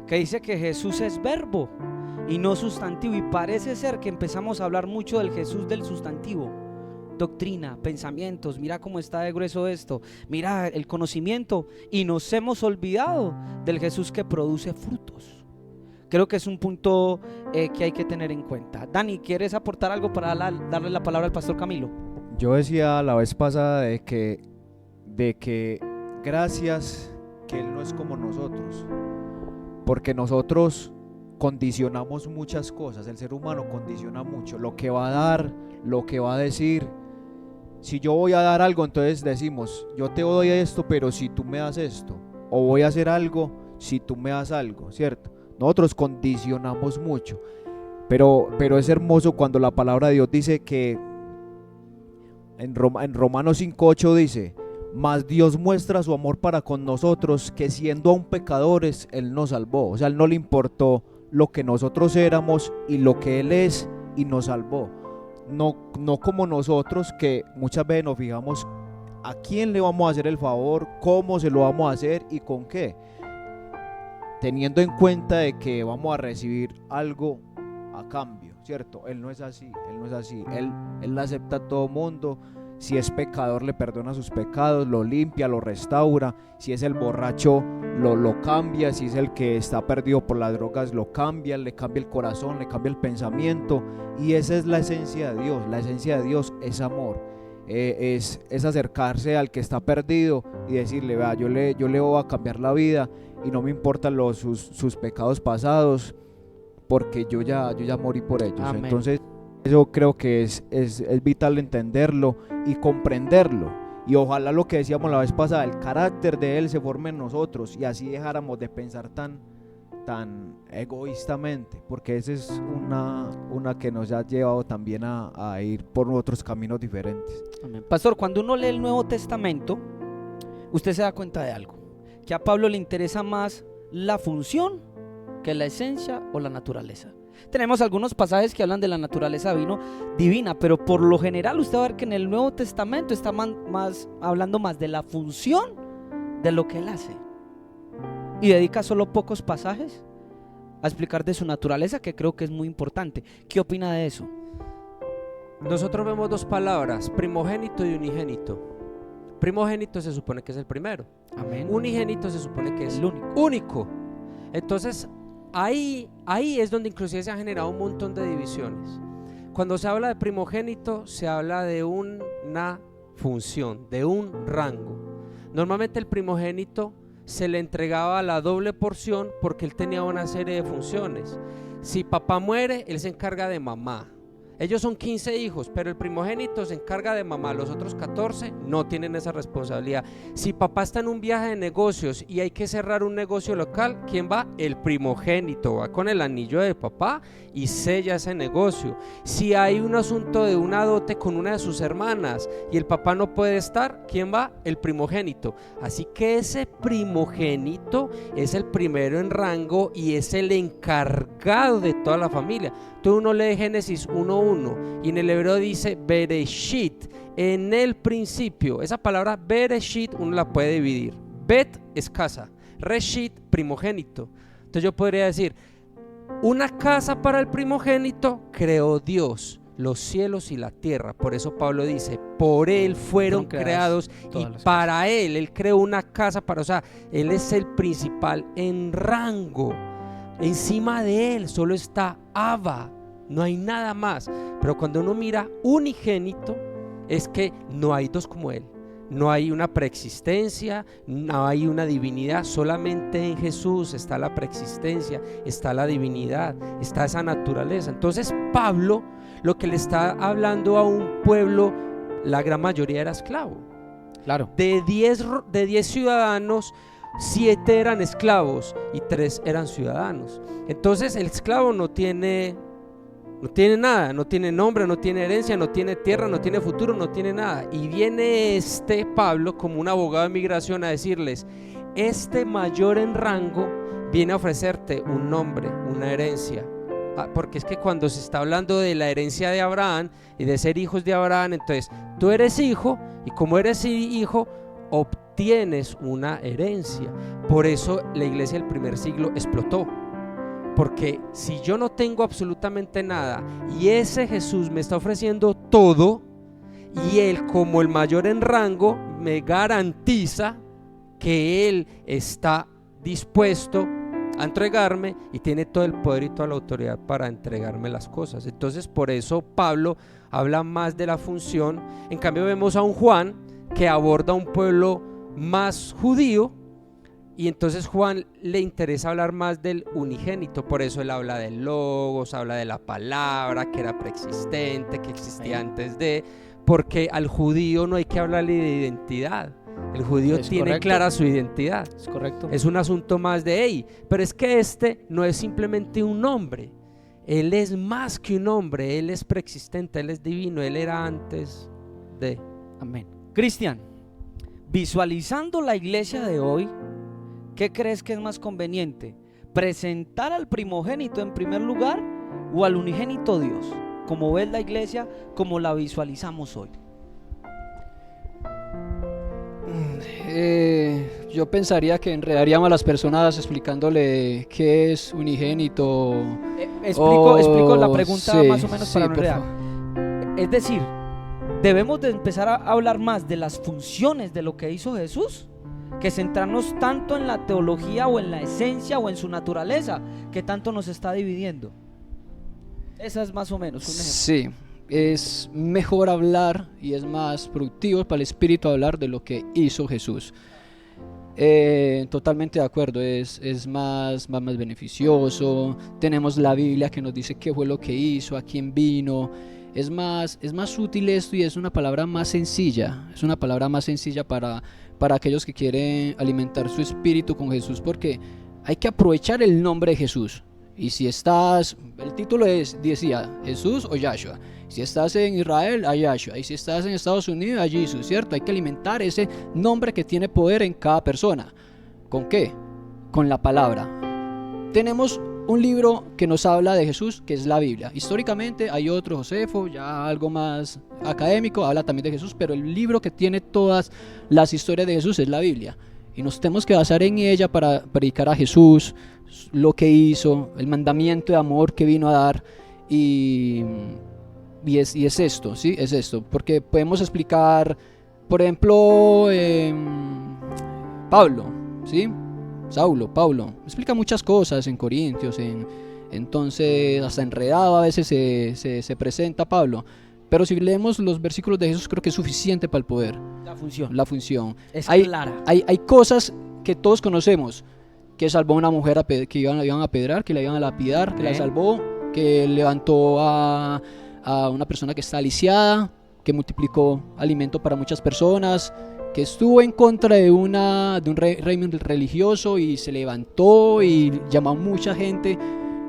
Speaker 1: que dice que Jesús es verbo y no sustantivo, y parece ser que empezamos a hablar mucho del Jesús del sustantivo. Doctrina, pensamientos, mira cómo está de grueso esto, mira el conocimiento, y nos hemos olvidado del Jesús que produce frutos. Creo que es un punto que hay que tener en cuenta. Dani, ¿quieres aportar algo para darle la palabra al pastor Camilo?
Speaker 5: Yo decía la vez pasada de que gracias que Él no es como nosotros, porque nosotros condicionamos muchas cosas. El ser humano condiciona mucho lo que va a dar, lo que va a decir. Si yo voy a dar algo, entonces decimos, yo te doy esto, pero si tú me das esto, o voy a hacer algo si tú me das algo, ¿cierto? Nosotros condicionamos mucho, pero es hermoso cuando la palabra de Dios dice que en Romanos 5:8 dice: mas Dios muestra su amor para con nosotros, que siendo aún pecadores Él nos salvó. O sea, Él no le importó lo que nosotros éramos y lo que Él es, y nos salvó. No como nosotros, que muchas veces nos fijamos a quién le vamos a hacer el favor, cómo se lo vamos a hacer y con qué, teniendo en cuenta de que vamos a recibir algo a cambio, ¿cierto? Él no es así, Él acepta a todo mundo. Si es pecador, le perdona sus pecados, lo limpia, lo restaura. Si es el borracho, lo cambia. Si es el que está perdido por las drogas, lo cambia, le cambia el corazón, le cambia el pensamiento. Y esa es la esencia de Dios. La esencia de Dios es amor. es acercarse al que está perdido y decirle, vea, yo le voy a cambiar la vida y no me importan sus pecados pasados, porque yo ya morí por ellos.
Speaker 1: Amén.
Speaker 5: Entonces yo creo que es vital entenderlo y comprenderlo, y ojalá lo que decíamos la vez pasada, el carácter de él se forme en nosotros y así dejáramos de pensar tan egoístamente, porque esa es una que nos ha llevado también a ir por otros caminos diferentes.
Speaker 1: Amén. Pastor, cuando uno lee el Nuevo Testamento, usted se da cuenta de algo, que a Pablo le interesa más la función que la esencia o la naturaleza. Tenemos algunos pasajes que hablan de la naturaleza divina, pero por lo general usted va a ver que en el Nuevo Testamento está hablando más de la función de lo que él hace, y dedica solo pocos pasajes a explicar de su naturaleza, que creo que es muy importante. ¿Qué opina de eso?
Speaker 3: Nosotros vemos dos palabras, primogénito y unigénito. Primogénito se supone que es el primero.
Speaker 1: Amén.
Speaker 3: Unigénito se supone que es
Speaker 1: El único.
Speaker 3: único. Entonces ahí es donde inclusive se han generado un montón de divisiones. Cuando se habla de primogénito, se habla de una función, de un rango. Normalmente el primogénito se le entregaba la doble porción porque él tenía una serie de funciones. Si papá muere, él se encarga de mamá. Ellos son 15 hijos, pero el primogénito se encarga de mamá. Los otros 14 no tienen esa responsabilidad. Si papá está en un viaje de negocios y hay que cerrar un negocio local, ¿quién va? El primogénito va con el anillo de papá y sella ese negocio. Si hay un asunto de una dote con una de sus hermanas y el papá no puede estar, ¿quién va? El primogénito. Así que ese primogénito es el primero en rango y es el encargado de toda la familia. Entonces uno lee Génesis 1:1 y en el hebreo dice Bereshit, en el principio. Esa palabra Bereshit uno la puede dividir. Bet es casa, Reshit primogénito. Entonces yo podría decir, una casa para el primogénito creó Dios, los cielos y la tierra. Por eso Pablo dice, por él fueron creados y para él creó una casa para, o sea, él es el principal en rango. Encima de él solo está Abba, no hay nada más. Pero cuando uno mira unigénito, es que no hay dos como él. No hay una preexistencia, no hay una divinidad. Solamente en Jesús está la preexistencia, está la divinidad, está esa naturaleza. Entonces Pablo lo que le está hablando a un pueblo, la gran mayoría era esclavo.
Speaker 1: Claro.
Speaker 3: De 10 ciudadanos, 7 eran esclavos y 3 eran ciudadanos. Entonces el esclavo no tiene nada, no tiene nombre, no tiene herencia, no tiene tierra, no tiene futuro, no tiene nada. Y viene Pablo como un abogado de migración a decirles, este mayor en rango viene a ofrecerte un nombre, una herencia. Porque es que cuando se está hablando de la herencia de Abraham y de ser hijos de Abraham, entonces tú eres hijo y como eres hijo obtienes una herencia. Por eso la iglesia del primer siglo explotó, porque si yo no tengo absolutamente nada y ese Jesús me está ofreciendo todo y él como el mayor en rango me garantiza que él está dispuesto a entregarme y tiene todo el poder y toda la autoridad para entregarme las cosas. Entonces por eso Pablo habla más de la función. En cambio vemos a un Juan que aborda un pueblo más judío y entonces Juan le interesa hablar más del unigénito. Por eso él habla del logos, habla de la palabra que era preexistente, que existía antes de, porque al judío no hay que hablarle de identidad. El judío tiene clara su identidad.
Speaker 1: Es correcto.
Speaker 3: Es un asunto más de él. Pero es que no es simplemente un nombre. Él es más que un nombre. Él es preexistente, él es divino. Él era antes de.
Speaker 1: Amén. Cristian, visualizando la iglesia de hoy, ¿qué crees que es más conveniente? ¿Presentar al primogénito en primer lugar o al unigénito Dios? ¿Cómo ves la iglesia, como la visualizamos hoy?
Speaker 4: Yo pensaría que enredaríamos a las personas explicándole qué es unigénito.
Speaker 1: Explico la pregunta
Speaker 4: sí,
Speaker 1: más o menos
Speaker 4: sí,
Speaker 1: para no
Speaker 4: por
Speaker 1: enredar.
Speaker 4: favor.
Speaker 1: Es decir, debemos de empezar a hablar más de las funciones de lo que hizo Jesús, que centrarnos tanto en la teología o en la esencia o en su naturaleza, que tanto nos está dividiendo. Esa es más o menos un ejemplo.
Speaker 4: Sí, es mejor hablar y es más productivo para el espíritu hablar de lo que hizo Jesús. Totalmente de acuerdo, es más beneficioso. Tenemos la Biblia que nos dice qué fue lo que hizo, a quién vino. Es más útil esto, y es una palabra más sencilla. Es una palabra más sencilla para aquellos que quieren alimentar su espíritu con Jesús, porque hay que aprovechar el nombre de Jesús. Y si estás, el título decía Jesús o Yahshua. Si estás en Israel, a Yahshua. Y si estás en Estados Unidos, a Jesús, ¿cierto? Hay que alimentar ese nombre que tiene poder en cada persona. ¿Con qué? Con la palabra. Tenemos un libro que nos habla de Jesús, que es la Biblia. Históricamente hay otro, Josefo, ya algo más académico, habla también de Jesús, pero el libro que tiene todas las historias de Jesús es la Biblia. Y nos tenemos que basar en ella para predicar a Jesús, lo que hizo, el mandamiento de amor que vino a dar. Y es esto, ¿sí? Es esto, porque podemos explicar, por ejemplo, Pablo, ¿sí? Pablo, explica muchas cosas en Corintios, entonces hasta enredado a veces se presenta Pablo. Pero si leemos los versículos de Jesús, creo que es suficiente para el poder.
Speaker 1: La función es clara.
Speaker 4: Hay cosas que todos conocemos, que salvó a una mujer que iban a apedrear, que la iban a lapidar, que la salvó, que levantó a una persona que está lisiada, que multiplicó alimento para muchas personas, que estuvo en contra de un régimen religioso y se levantó y llamó a mucha gente.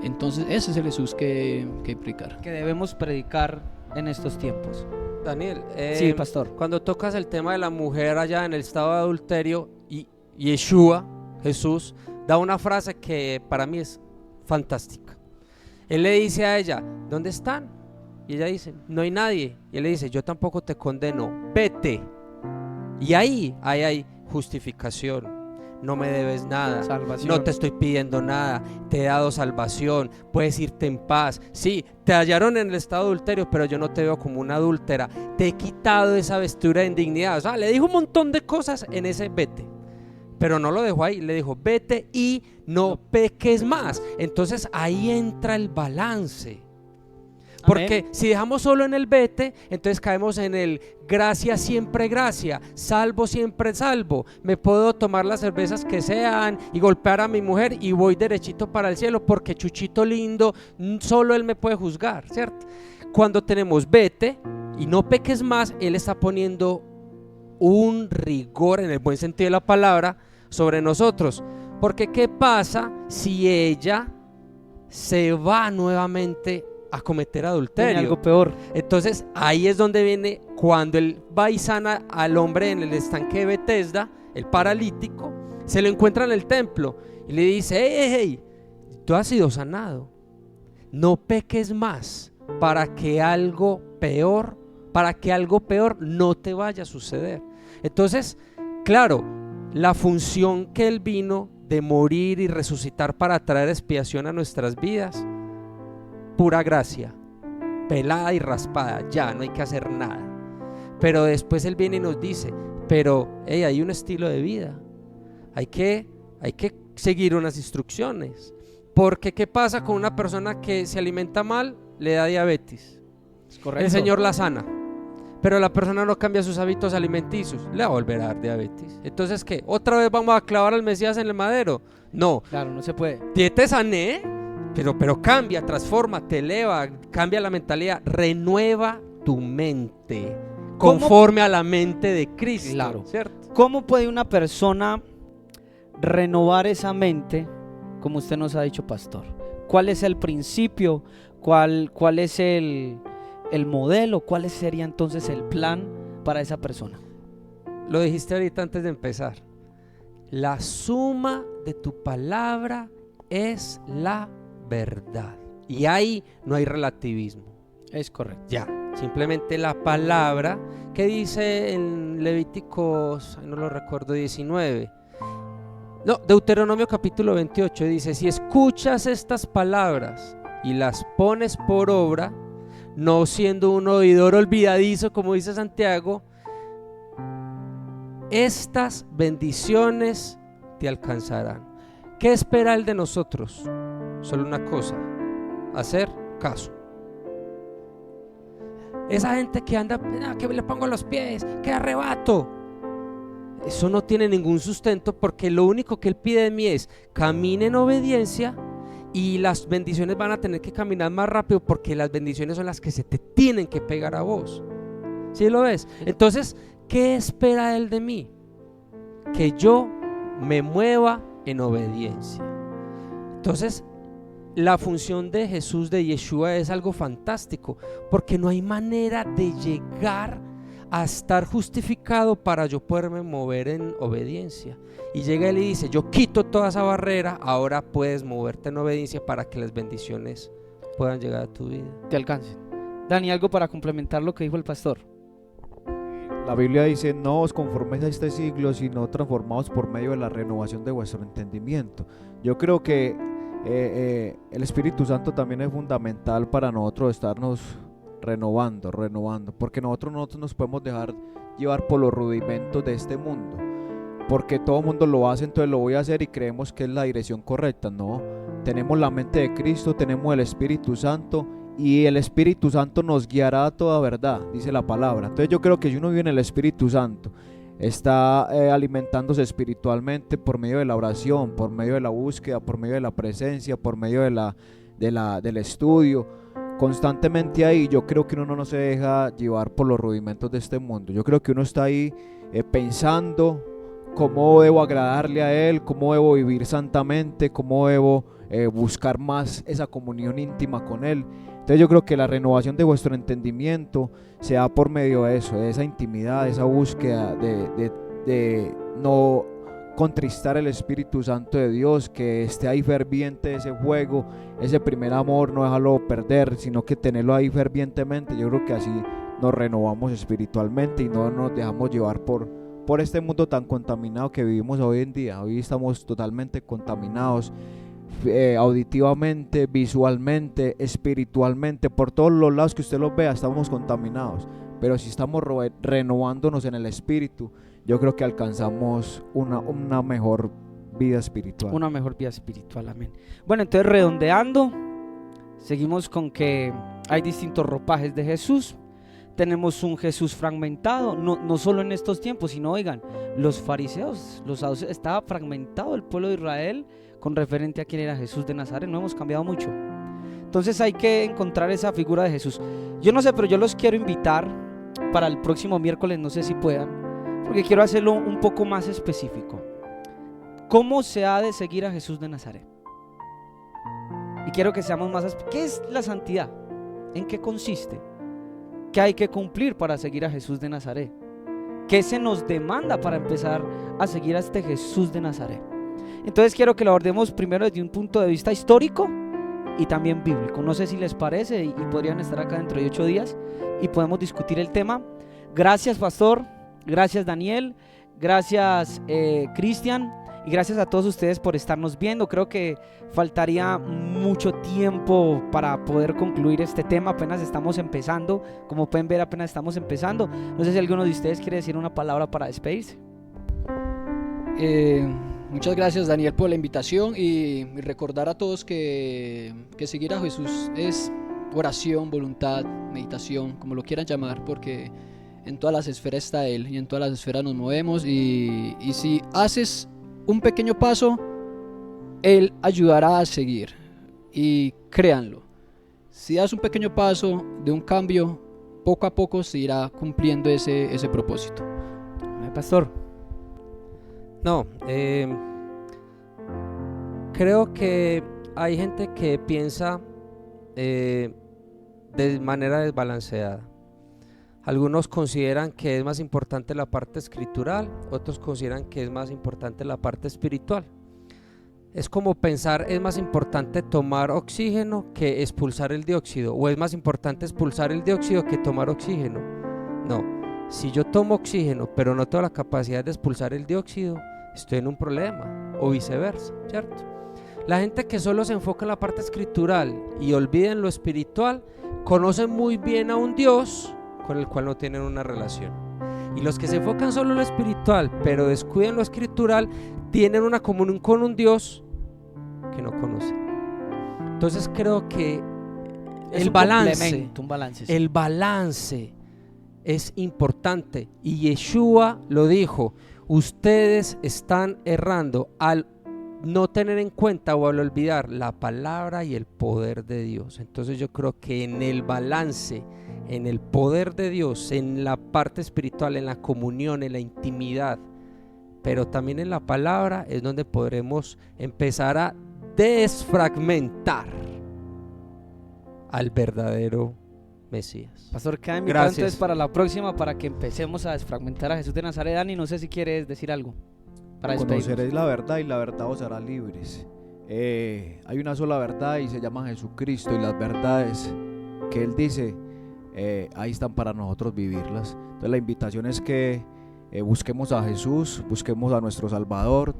Speaker 4: Entonces ese es el Jesús que predicar,
Speaker 1: que debemos predicar en estos tiempos.
Speaker 3: Daniel,
Speaker 1: sí, pastor.
Speaker 3: Cuando tocas el tema de la mujer allá en el estado de adulterio, y Yeshua, Jesús, da una frase que para mí es fantástica. Él le dice a ella, ¿dónde están? Y ella dice, no hay nadie. Y él le dice, yo tampoco te condeno, vete. Y ahí hay justificación. No me debes nada, salvación. No te estoy pidiendo nada, te he dado salvación, puedes irte en paz. Sí, te hallaron en el estado de adulterio, pero yo no te veo como una adúltera. Te he quitado esa vestidura de indignidad. O sea, le dijo un montón de cosas en ese vete, pero no lo dejó ahí, le dijo vete y no peques más. Entonces ahí entra el balance. Porque amén. Si dejamos solo en el vete, entonces caemos en el gracia siempre gracia, salvo siempre salvo. Me puedo tomar las cervezas que sean y golpear a mi mujer y voy derechito para el cielo porque Chuchito lindo, solo él me puede juzgar, ¿cierto? Cuando tenemos vete y no peques más, él está poniendo un rigor en el buen sentido de la palabra sobre nosotros. Porque ¿qué pasa si ella se va nuevamente a cometer adulterio?
Speaker 1: Tiene algo peor.
Speaker 3: Entonces ahí es donde viene cuando él va y sana al hombre en el estanque de Betesda, el paralítico, se lo encuentra en el templo y le dice, hey, tú has sido sanado, no peques más para que algo peor no te vaya a suceder. Entonces, claro, la función que él vino de morir y resucitar para traer expiación a nuestras vidas, pura gracia, pelada y raspada, ya no hay que hacer nada. Pero después él viene y nos dice, pero hay un estilo de vida, hay que seguir unas instrucciones. Porque ¿qué pasa con una persona que se alimenta mal? Le da diabetes. El Señor la sana, pero la persona no cambia sus hábitos alimenticios, le va a volver a dar diabetes. Entonces ¿qué? ¿Otra vez vamos a clavar al Mesías en el madero? No.
Speaker 1: Claro, no se puede.
Speaker 3: Te sané, pero cambia, transforma, te eleva, cambia la mentalidad, renueva tu mente conforme a la mente de Cristo.
Speaker 1: Claro.
Speaker 3: ¿Cierto?
Speaker 1: ¿Cómo puede una persona renovar esa mente, como usted nos ha dicho, pastor? ¿Cuál es el principio? ¿Cuál es el modelo? ¿Cuál sería entonces el plan para esa persona?
Speaker 3: Lo dijiste ahorita antes de empezar. La suma de tu palabra es la verdad. Y ahí no hay relativismo.
Speaker 1: Es correcto.
Speaker 3: Ya, simplemente la palabra que dice en Levíticos, no lo recuerdo, 19. No, Deuteronomio capítulo 28 dice, si escuchas estas palabras y las pones por obra, no siendo un oidor olvidadizo, como dice Santiago, estas bendiciones te alcanzarán. ¿Qué espera Él de nosotros? Solo una cosa, hacer caso. Esa gente que anda, que le pongo los pies, que arrebato. Eso no tiene ningún sustento, porque lo único que Él pide de mí es camine en obediencia, y las bendiciones van a tener que caminar más rápido, porque las bendiciones son las que se te tienen que pegar a vos. ¿Sí lo ves? Entonces, ¿qué espera Él de mí? Que yo me mueva en obediencia. Entonces, la función de Jesús, de Yeshua, es algo fantástico, porque no hay manera de llegar a estar justificado para yo poderme mover en obediencia. Y llega Él y dice: yo quito toda esa barrera, ahora puedes moverte en obediencia para que las bendiciones puedan llegar a tu vida.
Speaker 1: Te alcance. Dani, algo para complementar lo que dijo el pastor.
Speaker 5: La Biblia dice: no os conforméis a este siglo, sino transformaos por medio de la renovación de vuestro entendimiento. Yo creo que el Espíritu Santo también es fundamental para nosotros estarnos renovando, porque nosotros no nos podemos dejar llevar por los rudimentos de este mundo, porque todo el mundo lo hace, entonces lo voy a hacer y creemos que es la dirección correcta. No, tenemos la mente de Cristo, tenemos el Espíritu Santo, y el Espíritu Santo nos guiará a toda verdad, dice la palabra. Entonces yo creo que si uno vive en el Espíritu Santo, está alimentándose espiritualmente por medio de la oración, por medio de la búsqueda, por medio de la presencia, por medio del estudio, constantemente ahí. Yo creo que uno no se deja llevar por los rudimentos de este mundo. Yo creo que uno está ahí pensando cómo debo agradarle a Él, cómo debo vivir santamente, cómo debo buscar más esa comunión íntima con Él. Entonces yo creo que la renovación de vuestro entendimiento se da por medio de eso, de esa intimidad, de esa búsqueda, de no contristar el Espíritu Santo de Dios, que esté ahí ferviente ese fuego, ese primer amor, no dejarlo perder, sino que tenerlo ahí fervientemente. Yo creo que así nos renovamos espiritualmente y no nos dejamos llevar por este mundo tan contaminado que vivimos hoy en día. Hoy estamos totalmente contaminados, auditivamente, visualmente, espiritualmente, por todos los lados que usted los vea estamos contaminados. Pero si estamos renovándonos en el espíritu, yo creo que alcanzamos una mejor vida espiritual.
Speaker 1: Una mejor vida espiritual, amén. Bueno, entonces redondeando, seguimos con que hay distintos ropajes de Jesús. Tenemos un Jesús fragmentado, no solo en estos tiempos, sino oigan, los fariseos, los saduceos, estaba fragmentado el pueblo de Israel con referente a quién era Jesús de Nazaret. No hemos cambiado mucho. Entonces hay que encontrar esa figura de Jesús. Yo no sé, pero yo los quiero invitar para el próximo miércoles, no sé si puedan, porque quiero hacerlo un poco más específico. ¿Cómo se ha de seguir a Jesús de Nazaret? Y quiero que seamos más... ¿Qué es la santidad? ¿En qué consiste? ¿Qué hay que cumplir para seguir a Jesús de Nazaret? ¿Qué se nos demanda para empezar a seguir a este Jesús de Nazaret? Entonces quiero que lo abordemos primero desde un punto de vista histórico y también bíblico. No sé si les parece y podrían estar acá dentro de 8 días y podemos discutir el tema. Gracias, pastor. Gracias, Daniel. Gracias, Cristian. Y gracias a todos ustedes por estarnos viendo. Creo que faltaría mucho tiempo para poder concluir este tema. Apenas estamos empezando. Como pueden ver, apenas estamos empezando. No sé si alguno de ustedes quiere decir una palabra para despedirse.
Speaker 4: Muchas gracias, Daniel, por la invitación y recordar a todos que seguir a Jesús es oración, voluntad, meditación, como lo quieran llamar, porque en todas las esferas está Él y en todas las esferas nos movemos y si haces un pequeño paso, Él ayudará a seguir. Y créanlo, si das un pequeño paso de un cambio, poco a poco se irá cumpliendo ese propósito.
Speaker 1: Pastor.
Speaker 3: No, creo que hay gente que piensa de manera desbalanceada. Algunos consideran que es más importante la parte escritural, otros consideran que es más importante la parte espiritual. Es como pensar, es más importante tomar oxígeno que expulsar el dióxido, o es más importante expulsar el dióxido que tomar oxígeno. No, si yo tomo oxígeno pero no tengo la capacidad de expulsar el dióxido, estoy en un problema, o viceversa, ¿cierto? La gente que solo se enfoca en la parte escritural y olvida en lo espiritual, conoce muy bien a un Dios con el cual no tienen una relación. Y los que se enfocan solo en lo espiritual pero descuidan lo escritural, tienen una comunión con un Dios que no conocen. Entonces creo que
Speaker 1: Es
Speaker 3: el
Speaker 1: un
Speaker 3: balance.
Speaker 1: complemento, un balance. Sí.
Speaker 3: El balance es importante. Y Yeshua lo dijo: ustedes están errando al no tener en cuenta o al olvidar la palabra y el poder de Dios. Entonces yo creo que en el balance, en el poder de Dios, en la parte espiritual, en la comunión, en la intimidad, pero también en la palabra, es donde podremos empezar a desfragmentar al verdadero Mesías.
Speaker 1: Pastor, queda invitado
Speaker 3: Gracias.
Speaker 1: entonces para la próxima, para que empecemos a desfragmentar a Jesús de Nazaret. Dani, no sé si quieres decir algo para despedirnos.
Speaker 5: Conoceréis la verdad y la verdad os hará libres. Hay una sola verdad y se llama Jesucristo, y las verdades que Él dice, ahí están para nosotros vivirlas. Entonces la invitación es que busquemos a Jesús, busquemos a nuestro Salvador,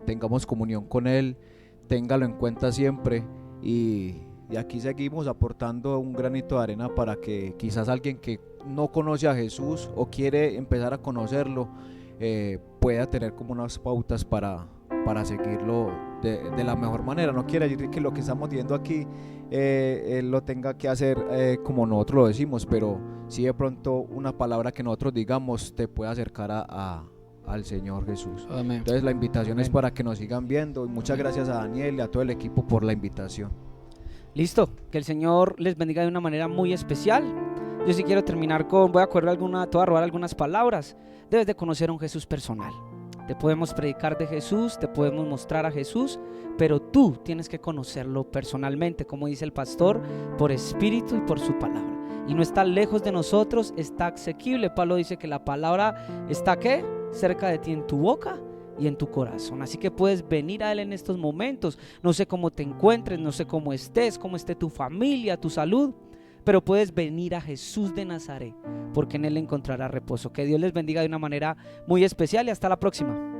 Speaker 5: tengamos comunión con Él, téngalo en cuenta siempre, y aquí seguimos aportando un granito de arena para que quizás alguien que no conoce a Jesús o quiere empezar a conocerlo, pueda tener como unas pautas para seguirlo de la mejor manera. No quiere decir que lo que estamos viendo aquí él lo tenga que hacer como nosotros lo decimos, pero sí de pronto una palabra que nosotros digamos te puede acercar al Señor Jesús.
Speaker 4: Amén.
Speaker 5: Entonces la invitación es
Speaker 1: Amén.
Speaker 5: para que nos sigan viendo, y muchas gracias a Daniel y a todo el equipo por la invitación.
Speaker 1: Listo, que el Señor les bendiga de una manera muy especial. Yo sí quiero terminar con, voy a robar algunas palabras. Debes de conocer a un Jesús personal. Te podemos predicar de Jesús, te podemos mostrar a Jesús, pero tú tienes que conocerlo personalmente, como dice el pastor, por espíritu y por su palabra. Y no está lejos de nosotros, está asequible. Pablo dice que la palabra está ¿qué? Cerca de ti, en tu boca y en tu corazón. Así que puedes venir a Él en estos momentos. No sé cómo te encuentres, no sé cómo estés, cómo esté tu familia, tu salud, pero puedes venir a Jesús de Nazaret, porque en Él encontrarás reposo. Que Dios les bendiga de una manera muy especial y hasta la próxima.